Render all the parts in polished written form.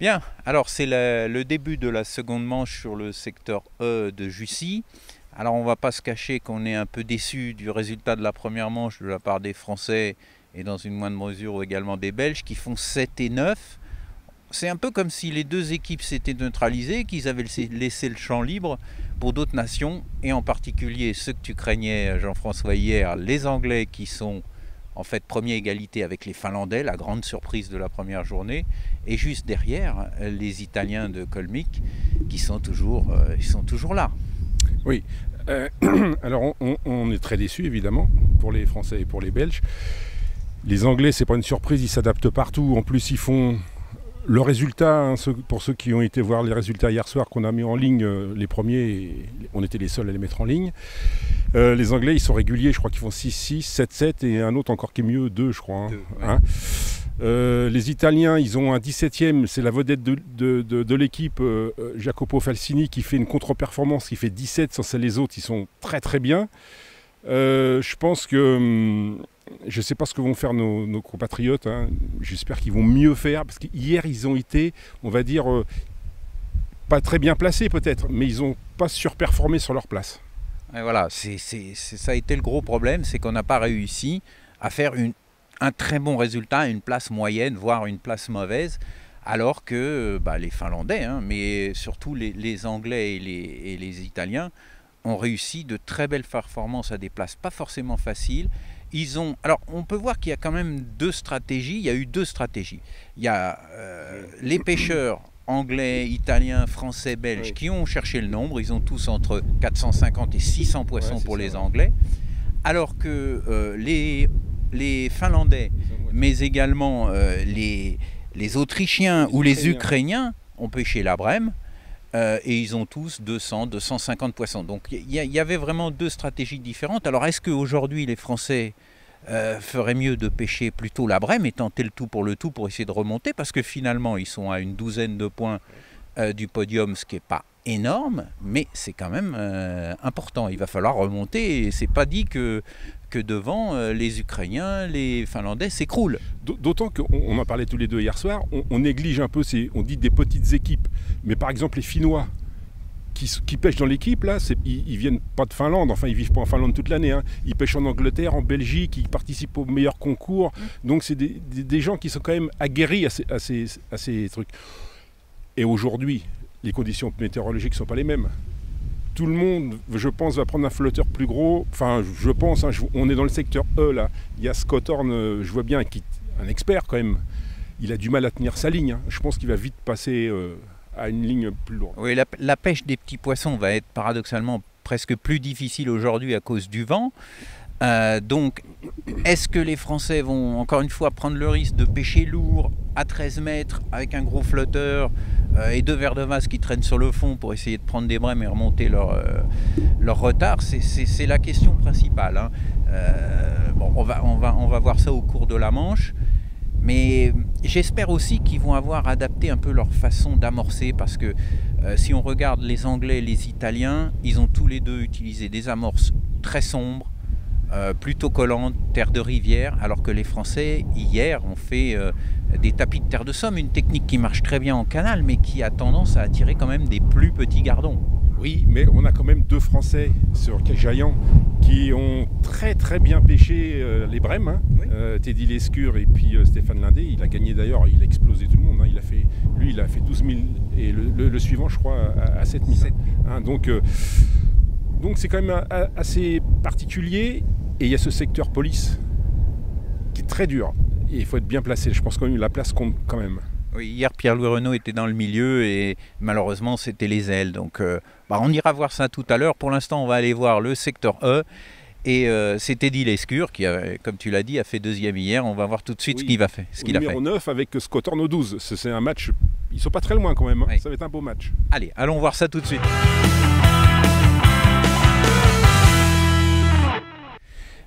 Bien, alors c'est le début de la seconde manche sur le secteur E de Jussy. Alors on ne va pas se cacher qu'on est un peu déçu du résultat de la première manche de la part des Français et dans une moindre mesure également des Belges qui font 7 et 9. C'est un peu comme si les deux équipes s'étaient neutralisées, qu'ils avaient laissé le champ libre pour d'autres nations, et en particulier ceux que tu craignais, Jean-François, hier, les Anglais qui sont en fait première égalité avec les Finlandais, la grande surprise de la première journée, et juste derrière les Italiens de Kolmik qui sont toujours là. Oui, alors on est très déçus évidemment pour les Français et pour les Belges. Les Anglais, c'est pas une surprise, ils s'adaptent partout. En plus, ils font le résultat, hein, pour ceux qui ont été voir les résultats hier soir qu'on a mis en ligne, les premiers, on était les seuls à les mettre en ligne. Les Anglais, ils sont réguliers, je crois qu'ils font 6-6, 7-7 et un autre encore qui est mieux, 2 je crois. Hein. Les Italiens, ils ont un 17e, c'est la vedette de l'équipe, Jacopo Falsini, qui fait une contre-performance, qui fait 17, sans les autres, ils sont très très bien. Je pense que, je ne sais pas ce que vont faire nos compatriotes, hein. J'espère qu'ils vont mieux faire, parce qu'hier ils ont été, on va dire, pas très bien placés peut-être, mais ils n'ont pas surperformé sur leur place. Et voilà, ça a été le gros problème, c'est qu'on n'a pas réussi à faire un très bon résultat, une place moyenne, voire une place mauvaise, alors que les Finlandais, hein, mais surtout les Anglais et les Italiens, ont réussi de très belles performances à des places pas forcément faciles. Alors, on peut voir qu'il y a quand même deux stratégies. Il y a eu deux stratégies. Il y a les pêcheurs anglais, italiens, français, belges qui ont cherché le nombre. Ils ont tous entre 450 et 600 poissons pour les Anglais. Alors que les Finlandais, mais également les Autrichiens ou les Ukrainiens ont pêché la brème. Et ils ont tous 200, 250 poissons. Donc il y avait vraiment deux stratégies différentes. Alors est-ce qu'aujourd'hui les Français feraient mieux de pêcher plutôt la brème et tenter le tout pour essayer de remonter? Parce que finalement ils sont à une douzaine de points du podium, ce qui n'est pas énorme, mais c'est quand même important. Il va falloir remonter et c'est pas dit que devant les Ukrainiens, les Finlandais s'écroulent. D'autant qu'on en parlait tous les deux hier soir, on néglige un peu, on dit des petites équipes, mais par exemple les Finnois qui pêchent dans l'équipe, là, ils viennent pas de Finlande, enfin ils vivent pas en Finlande toute l'année, hein. Ils pêchent en Angleterre, en Belgique, ils participent aux meilleurs concours, donc c'est des gens qui sont quand même aguerris à ces trucs. Et aujourd'hui, les conditions météorologiques ne sont pas les mêmes. Tout le monde, je pense, va prendre un flotteur plus gros. Enfin, je pense, hein, on est dans le secteur E, là. Il y a Scott Horn, je vois bien, un expert quand même. Il a du mal à tenir sa ligne, hein. Je pense qu'il va vite passer à une ligne plus lourde. Oui, la pêche des petits poissons va être paradoxalement presque plus difficile aujourd'hui à cause du vent. Donc, est-ce que les Français vont encore une fois prendre le risque de pêcher lourd à 13 mètres avec un gros flotteur et deux vers de vase qui traînent sur le fond pour essayer de prendre des brèmes et remonter leur retard? C'est la question principale, hein. Bon, on va voir ça au cours de la manche, mais j'espère aussi qu'ils vont avoir adapté un peu leur façon d'amorcer, parce que si on regarde les Anglais et les Italiens, ils ont tous les deux utilisé des amorces très sombres, plutôt collantes, terre de rivière, alors que les Français, hier, ont fait des tapis de terre de Somme, une technique qui marche très bien en canal, mais qui a tendance à attirer quand même des plus petits gardons. Oui, mais on a quand même deux Français sur Cajaillan qui ont très très bien pêché les brèmes, hein. Oui. Teddy Lescure et puis Stéphane Lindé. Il a gagné d'ailleurs, il a explosé tout le monde, hein. Lui, il a fait 12 000 et le suivant, je crois, à 7 000. Hein. Donc c'est quand même assez particulier. Et il y a ce secteur police qui est très dur. Et il faut être bien placé. Je pense que la place compte quand même. Oui, hier, Pierre-Louis Renaud était dans le milieu et malheureusement, c'était les ailes. Donc, on ira voir ça tout à l'heure. Pour l'instant, on va aller voir le secteur E. Et c'est Teddy Lescure qui, comme tu l'as dit, a fait deuxième hier. On va voir tout de suite ce qu'il a fait. Numéro 9 avec Scott Horn au 12. C'est un match, ils ne sont pas très loin quand même. Hein. Oui. Ça va être un beau match. Allez, allons voir ça tout de suite.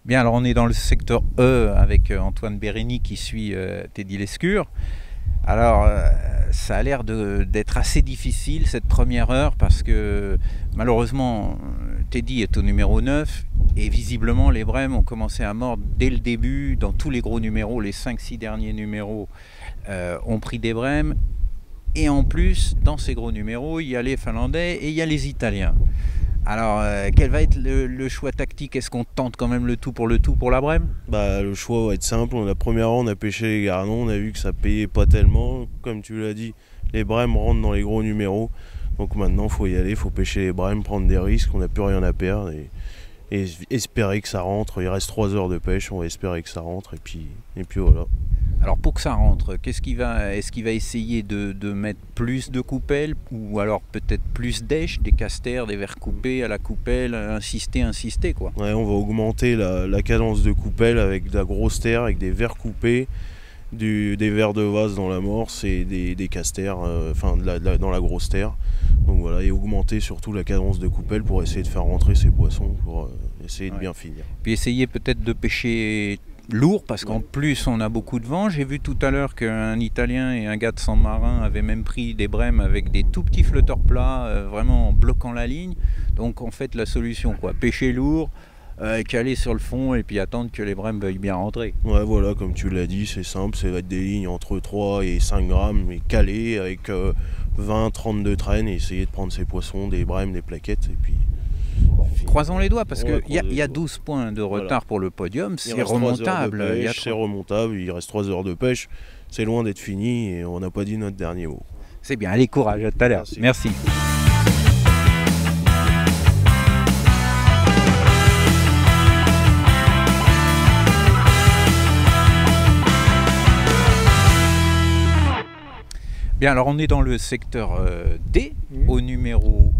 Bien, alors on est dans le secteur E avec Antoine Bérény qui suit Teddy Lescure. Alors, ça a l'air d'être assez difficile cette première heure parce que malheureusement, Teddy est au numéro 9 et visiblement les brèmes ont commencé à mordre dès le début. Dans tous les gros numéros, les 5-6 derniers numéros ont pris des brèmes. Et en plus, dans ces gros numéros, il y a les Finlandais et il y a les Italiens. Alors, quel va être le choix tactique? Est-ce qu'on tente quand même le tout pour la Brème? Bah, le choix va être simple. La première heure, on a pêché les gardons, on a vu que ça payait pas tellement. Comme tu l'as dit, les Brèmes rentrent dans les gros numéros. Donc maintenant, il faut y aller, il faut pêcher les Brèmes, prendre des risques, on n'a plus rien à perdre. Et espérer que ça rentre. Il reste 3 heures de pêche, on va espérer que ça rentre. Et puis voilà. Alors pour que ça rentre, est-ce qu'il va essayer de mettre plus de coupelles ou alors peut-être plus d'èches, des casters, des vers coupés à la coupelle, insister quoi. Ouais, on va augmenter la cadence de coupelle avec de la grosse terre, avec des vers coupés, des vers de vase dans l'amorce et des casters dans la grosse terre. Donc voilà, et augmenter surtout la cadence de coupelle pour essayer de faire rentrer ces poissons, pour essayer de bien finir. Puis essayer peut-être de pêcher lourd parce qu'en plus on a beaucoup de vent. J'ai vu tout à l'heure qu'un Italien et un gars de San Marin avaient même pris des brèmes avec des tout petits flotteurs plats, vraiment en bloquant la ligne. Donc en fait la solution quoi, pêcher lourd, caler sur le fond et puis attendre que les brèmes veuillent bien rentrer. Ouais voilà, comme tu l'as dit, c'est simple, ça va être des lignes entre 3 et 5 grammes mais calées avec 20-30 de traîne et essayer de prendre ces poissons, des brèmes, des plaquettes et puis... Croisons les doigts parce qu'il y a 12 points de retard pour le podium, c'est remontable. C'est remontable, il reste 3 heures de pêche, c'est loin d'être fini et on n'a pas dit notre dernier mot. C'est bien, allez courage, à tout à l'heure. Merci. Bien, alors on est dans le secteur D, au numéro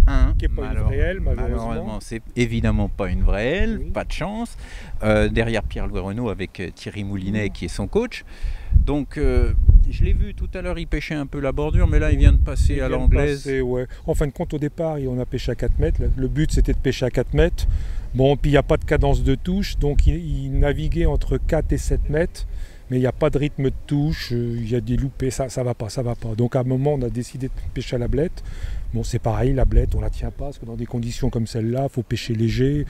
1. Qui n'est pas une vraie aile, malheureusement. C'est évidemment pas une vraie aile, pas de chance. Derrière Pierre-Louis Renaud avec Thierry Moulinet qui est son coach. Donc je l'ai vu tout à l'heure, il pêchait un peu la bordure, mais là il vient de passer à l'anglaise. Ouais. En fin de compte, au départ, on a pêché à 4 mètres. Le but c'était de pêcher à 4 mètres. Bon, puis il n'y a pas de cadence de touche, donc il naviguait entre 4 et 7 mètres. Mais il n'y a pas de rythme de touche, il y a des loupés, ça va pas. Donc à un moment, on a décidé de pêcher à la blette. Bon, c'est pareil, la blette, on la tient pas, parce que dans des conditions comme celle-là, il faut pêcher léger,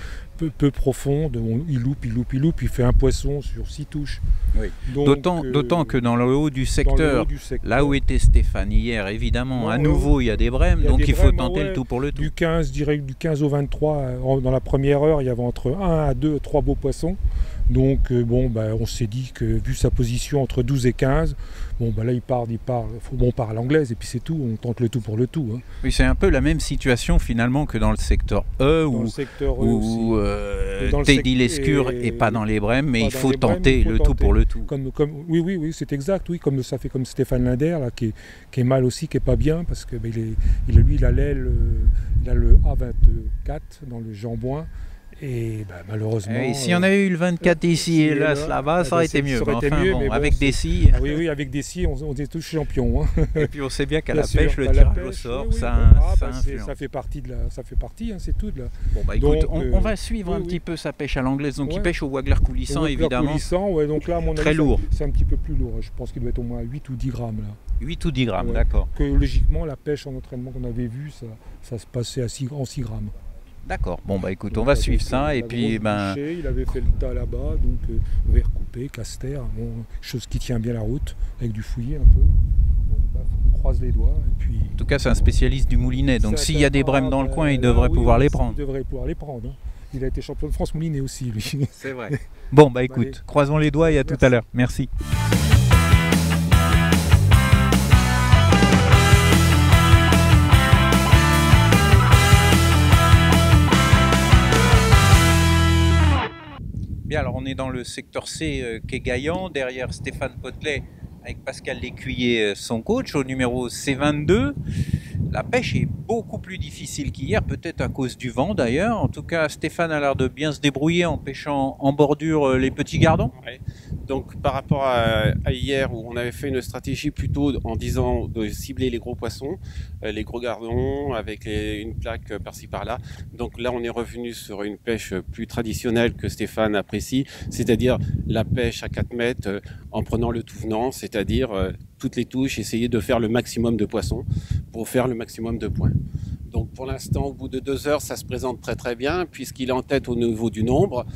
peu profonde. Il loupe, il fait un poisson sur 6 touches. Oui. D'autant que dans le haut du secteur, là où était Stéphane hier, évidemment, à nouveau, il y a des brèmes, donc il faut tenter le tout pour le tout. Du 15 au 23, dans la première heure, il y avait entre 1 à 2, 3 beaux poissons. Donc on s'est dit que vu sa position entre 12 et 15, là il part à l'anglaise et puis c'est tout, on tente le tout pour le tout. Hein. Oui, c'est un peu la même situation finalement que dans le secteur E où Teddy Lescure n'est pas dans les brèmes, mais il faut tenter le tout pour le tout. Oui, c'est exact, oui, comme ça fait comme Stéphane Linder là, qui est mal aussi, qui est pas bien parce que il a l'aile, il a le A24 dans le jambouin. Et malheureusement... Et si on avait eu le 24 ici et là-bas, ça aurait été mieux. Mais avec des scies... Oui, avec des scies, on est tous champions. Hein. Et puis on sait bien qu'à la pêche, le tirage au sort, ça influence. Ça fait partie, c'est tout. Là. Bon, écoute, on va suivre un petit peu sa pêche à l'anglaise. Donc il pêche au Wagler coulissant, évidemment. Donc là, à mon avis, très lourd. C'est un petit peu plus lourd. Je pense qu'il doit être au moins 8 ou 10 grammes. Là. 8 ou 10 grammes, d'accord. Que logiquement, la pêche en entraînement qu'on avait vu, ça se passait en 6 grammes. D'accord, écoute, on va suivre ça et puis bouché, il avait fait le tas là-bas, donc verre coupé, caster, chose qui tient bien la route, avec du fouillis un peu. On croise les doigts et puis... En tout cas, c'est un spécialiste du moulinet, donc s'il y a des brèmes dans le coin, il devrait pouvoir les prendre. Il devrait pouvoir les prendre. Hein. Il a été champion de France moulinet aussi, lui. C'est vrai. Écoute, croisons les doigts et à tout à l'heure. Merci. Alors on est dans le secteur C quai Gaillan, derrière Stéphane Potelet avec Pascal Lécuyer, son coach, au numéro C22. La pêche est beaucoup plus difficile qu'hier, peut-être à cause du vent d'ailleurs. En tout cas, Stéphane a l'air de bien se débrouiller en pêchant en bordure les petits gardons. Ouais. Donc par rapport à hier où on avait fait une stratégie plutôt en disant de cibler les gros poissons, les gros gardons avec une plaque par-ci par-là. Donc là on est revenu sur une pêche plus traditionnelle que Stéphane apprécie, c'est-à-dire la pêche à 4 mètres en prenant le tout venant, c'est-à-dire toutes les touches, essayer de faire le maximum de poissons pour faire le maximum de points. Donc pour l'instant, au bout de 2 heures, ça se présente très très bien puisqu'il est en tête au niveau du nombre.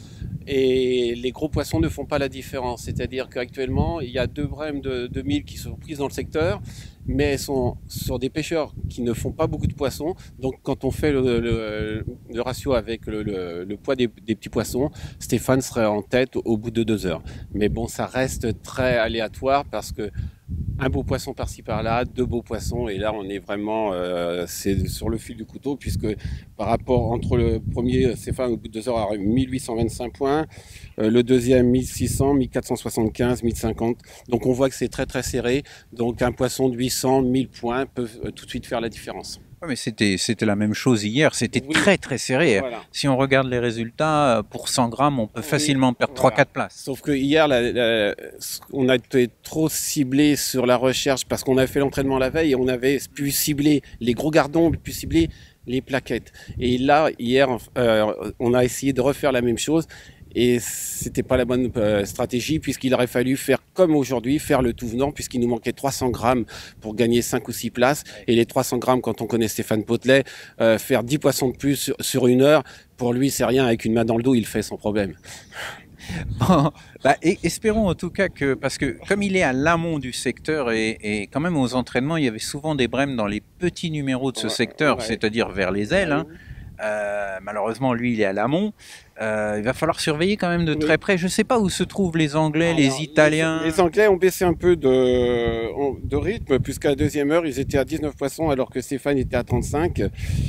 Et les gros poissons ne font pas la différence. C'est-à-dire qu'actuellement, il y a 2 brèmes de 1000 qui sont prises dans le secteur, mais elles sont sur des pêcheurs qui ne font pas beaucoup de poissons. Donc quand on fait le ratio avec le poids des petits poissons, Stéphane serait en tête au bout de 2 heures. Mais bon, ça reste très aléatoire parce que un beau poisson par-ci par-là, 2 beaux poissons, et là on est vraiment c'est sur le fil du couteau, puisque par rapport entre le premier, Stéphane au bout de 2 heures a eu 1825 points, le deuxième 1600, 1475, 1050, donc on voit que c'est très très serré, donc un poisson de 800, 1000 points peut tout de suite faire la différence. Ouais, mais c'était la même chose hier, c'était Oui. très très serré. Voilà. Si on regarde les résultats, pour 100 grammes, on peut facilement perdre Voilà. 3-4 places. Sauf que hier, on a été trop ciblé sur la recherche parce qu'on a fait l'entraînement la veille et on avait pu cibler les gros gardons, on a pu cibler les plaquettes. Et là, hier, on a essayé de refaire la même chose. Et c'était pas la bonne stratégie, puisqu'il aurait fallu faire comme aujourd'hui, faire le tout venant, puisqu'il nous manquait 300 grammes pour gagner 5 ou 6 places. Et les 300 grammes, quand on connaît Stéphane Potelet, faire 10 poissons de plus sur 1 heure, pour lui, c'est rien. Avec une main dans le dos, il le fait sans problème. Bon, bah, espérons en tout cas que, parce que comme il est à l'amont du secteur et quand même aux entraînements, il y avait souvent des brèmes dans les petits numéros de ce secteur, c'est-à-dire vers les ailes. Hein. Malheureusement, lui, il est à l'amont. Il va falloir surveiller quand même de très près. Je ne sais pas où se trouvent les Anglais, les Italiens. Les Anglais ont baissé un peu de rythme, puisqu'à la 2e heure, ils étaient à 19 poissons, alors que Stéphane était à 35.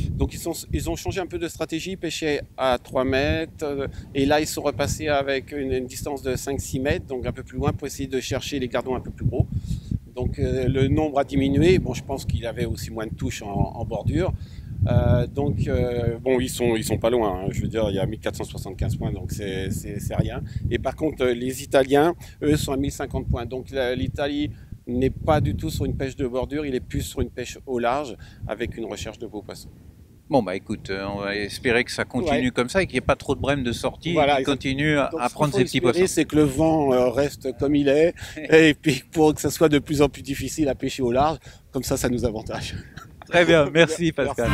Donc ils ont changé un peu de stratégie, pêchaient à 3 mètres, et là ils sont repassés avec une distance de 5-6 mètres, donc un peu plus loin pour essayer de chercher les gardons un peu plus gros. Donc le nombre a diminué. Bon, je pense qu'il avait aussi moins de touches en bordure. Bon, ils sont pas loin, hein. Je veux dire, il y a 1475 points, donc c'est rien. Et par contre, les Italiens, eux, sont à 1050 points. Donc l'Italie n'est pas du tout sur une pêche de bordure, il est plus sur une pêche au large, avec une recherche de beaux poissons. Bon, bah écoute, on va espérer que ça continue comme ça et qu'il n'y ait pas trop de brèmes de sortie, et qu'il continue à prendre ses petits poissons. C'est que le vent reste comme il est, et puis pour que ça soit de plus en plus difficile à pêcher au large, comme ça nous avantage. Très bien, merci Pascal.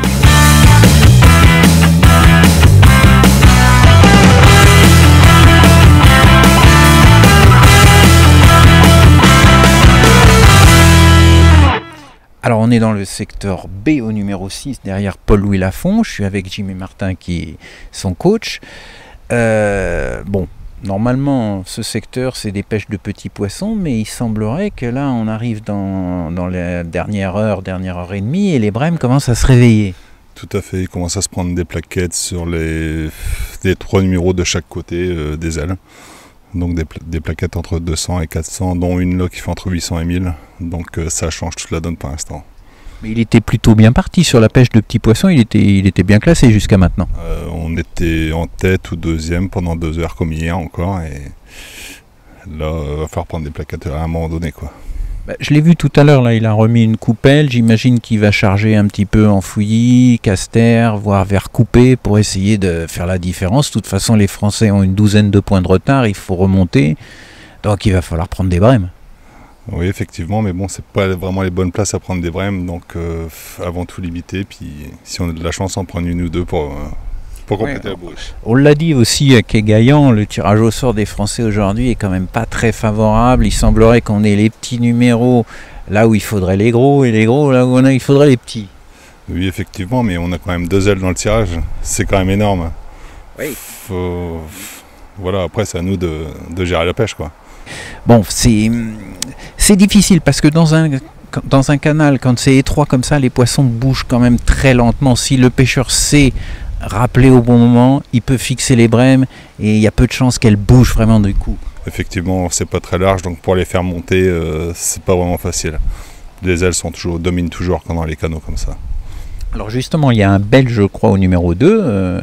Alors on est dans le secteur B au numéro 6, derrière Paul-Louis Lafont. Je suis avec Jimmy Martin qui est son coach. Bon, normalement ce secteur c'est des pêches de petits poissons, mais il semblerait que là on arrive dans la dernière heure et demie et les brèmes commencent à se réveiller. Tout à fait, ils commencent à se prendre des plaquettes sur les 3 numéros de chaque côté des ailes. Donc des plaquettes entre 200 et 400, dont une là qui fait entre 800 et 1000. Donc ça change toute la donne pour l'instant. Mais il était plutôt bien parti sur la pêche de petits poissons, il était bien classé jusqu'à maintenant. On était en tête ou 2e pendant 2 heures comme hier encore. Et là, il va falloir prendre des plaquettes à un moment donné, quoi. Bah, je l'ai vu tout à l'heure, là, il a remis une coupelle. J'imagine qu'il va charger un petit peu en fouillis, caster, voire vers coupé pour essayer de faire la différence. De toute façon, les Français ont une 12aine de points de retard, il faut remonter. Donc il va falloir prendre des brèmes. Oui, effectivement, mais bon, c'est pas vraiment les bonnes places à prendre des brèmes, donc avant tout limiter. Puis si on a de la chance, en prendre une ou deux pour compléter la bourriche. On l'a dit aussi à Quai-Gaillan, le tirage au sort des Français aujourd'hui est quand même pas très favorable. Il semblerait qu'on ait les petits numéros là où il faudrait les gros, et les gros là où il faudrait les petits. Oui, effectivement, mais on a quand même 2 ailes dans le tirage, c'est quand même énorme. Oui. Voilà, après c'est à nous de gérer la pêche, quoi. Bon, c'est difficile parce que dans un canal, quand c'est étroit comme ça, les poissons bougent quand même très lentement. Si le pêcheur sait rappeler au bon moment, il peut fixer les brèmes et il y a peu de chances qu'elles bougent vraiment du coup. Effectivement, c'est pas très large, donc pour les faire monter, c'est pas vraiment facile. Les ailes dominent toujours quand dans les canaux comme ça. Alors justement, il y a un Belge, je crois, au numéro 2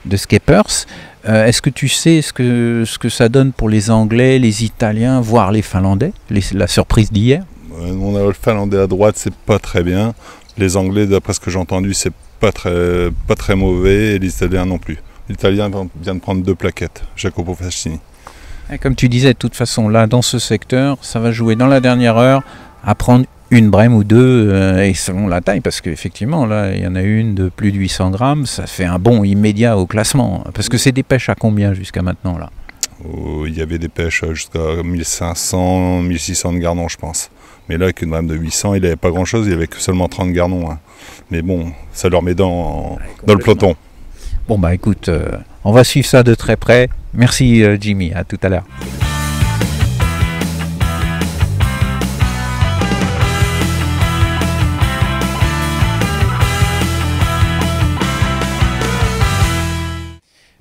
de Skeppers. Est-ce que tu sais ce que ça donne pour les Anglais, les Italiens, voire les Finlandais, la surprise d'hier? On a le Finlandais à droite, c'est pas très bien. Les Anglais, d'après ce que j'ai entendu, c'est pas très mauvais, et les Italiens non plus. L'Italien vient de prendre 2 plaquettes, Jacopo Fascini. Et comme tu disais, de toute façon, là, dans ce secteur, ça va jouer dans la dernière heure à prendre une brème ou deux, et selon la taille, parce qu'effectivement, là, il y en a une de plus de 800 grammes, ça fait un bond immédiat au classement. Parce que c'est des pêches à combien jusqu'à maintenant, là? où il y avait des pêches jusqu'à 1500, 1600 de gardons, je pense. Mais là, avec une brème de 800, il n'avait pas grand-chose, il n'y avait que seulement 30 gardons. Hein. Mais bon, ça leur met dans le peloton. Bon bah écoute, on va suivre ça de très près. Merci Jimmy, à tout à l'heure.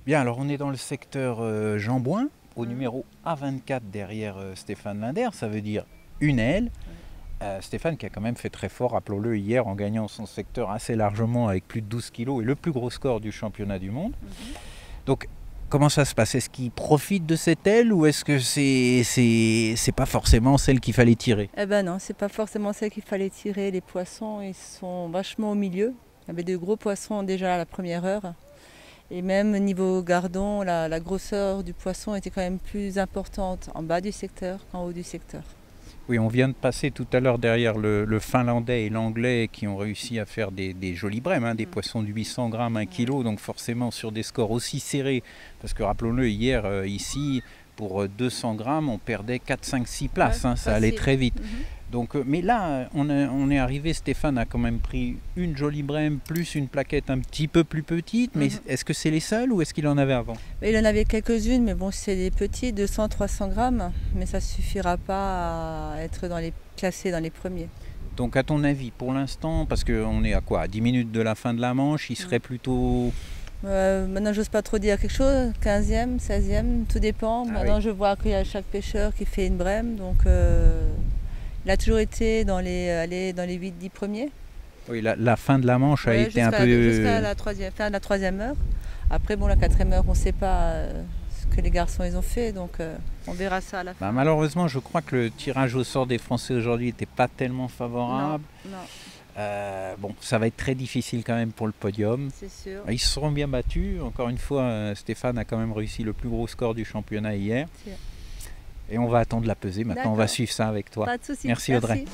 Bien, alors on est dans le secteur Jambouin, au numéro A24 derrière Stéphane Linder, ça veut dire une aile. Stéphane qui a quand même fait très fort, rappelons-le, hier en gagnant son secteur assez largement avec plus de 12 kilos et le plus gros score du championnat du monde. Donc comment ça se passe? Est-ce qu'il profite de cette aile ou est-ce que c'est pas forcément celle qu'il fallait tirer? Eh ben non, c'est pas forcément celle qu'il fallait tirer. Les poissons, ils sont vachement au milieu. Il y avait de gros poissons déjà à la première heure. Et même niveau gardon, la grosseur du poisson était quand même plus importante en bas du secteur qu'en haut du secteur. Oui, on vient de passer tout à l'heure derrière le finlandais et l'anglais qui ont réussi à faire des jolis brèmes, hein, des poissons de 800 grammes, 1 kg, donc forcément sur des scores aussi serrés. Parce que rappelons-le, hier, ici, pour 200 grammes, on perdait 4, 5, 6 places, hein, ça allait très vite. Donc, mais là, on est arrivé, Stéphane a quand même pris une jolie brème plus une plaquette un petit peu plus petite, mais est-ce que c'est les seuls ou est-ce qu'il en avait avant? Il en avait quelques-unes, mais bon, c'est des petits, 200, 300 grammes, mais ça ne suffira pas à être classé dans les premiers. Donc à ton avis, pour l'instant, parce qu'on est à quoi, à 10 minutes de la fin de la manche, il serait plutôt... Maintenant, j'ose pas trop dire quelque chose, 15e, 16e, tout dépend. Maintenant, je vois qu'il y a chaque pêcheur qui fait une brème, donc... Il a toujours été dans les 8-10 premiers. Oui, la fin de la manche a été un peu... Jusqu'à la troisième heure. Après, bon, la 4e heure, on ne sait pas ce que les garçons ils ont fait, donc on verra ça à la fin. Malheureusement, je crois que le tirage au sort des Français aujourd'hui n'était pas tellement favorable. Non. Bon, ça va être très difficile quand même pour le podium. C'est sûr. Ils se seront bien battus. Encore une fois, Stéphane a quand même réussi le plus gros score du championnat hier. Et on va attendre la pesée. Maintenant, on va suivre ça avec toi. Pas de souci. Merci Audrey.